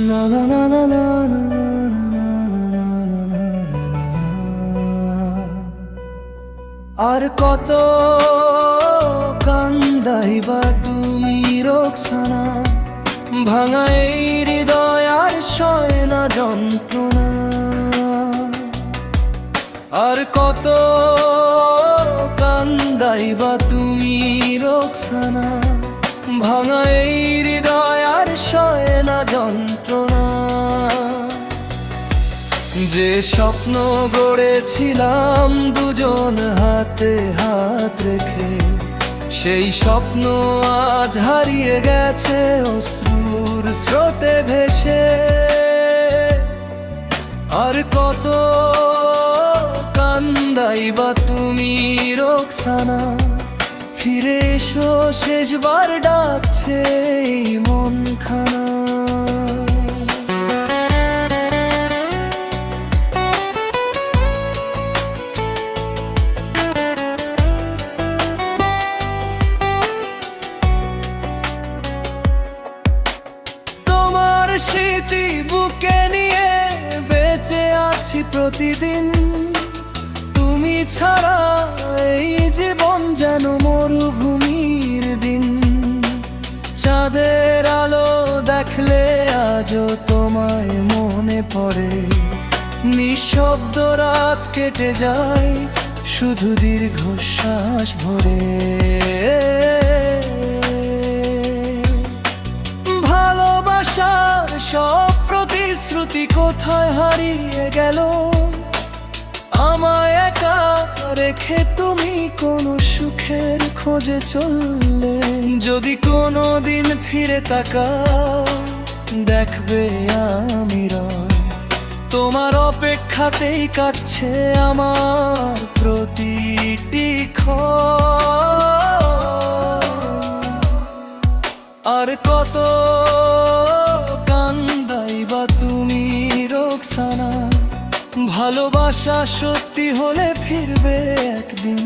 La la la la la la আর কত কান্দাইবা তুমি রোকসানা, ভাঙা এই হৃদয় আর সয় না যন্ত্রণা। আর কত কান্দাইবা তুমি রোকসানা, ভাঙা এই হৃদয় আর সয় না যন্ত্রণা। যে স্বপ্ন গড়েছিলাম দুজন হাতে হাত রেখে, সেই স্বপ্ন আজ হারিয়ে গেছে অশ্রুর স্রোতে ভেসে। আর কত কান্দাইবা তুমি রোকসানা, ফিরে এসো শেষবার ডাকছে এই মনখানা। স্মৃতি বুকে নিয়ে বেঁচে আছি প্রতিদিন, তুমি ছাড়া এই জীবন যেন মরুভূমির দিন। চাঁদের আলো দেখলে আজও তোমায় মনে পড়ে, নিঃশব্দ রাত কেটে যায় শুধু দীর্ঘশ্বাস ভরে। সব প্রতিশ্রুতি কোথায় হারিয়ে গেল, আমায় একা রেখে তুমি কোন সুখের খোঁজে চললে। যদি কোনো দিন ফিরে তাকাও দেখবে আমি রয়, তোমার অপেক্ষাতেই কাটছে আমার প্রতিটি ক্ষণ। আর কত কান্দাইবা তুমি রোকসানা, ভালোবাসা সত্যি হলে ফিরবে একদিন।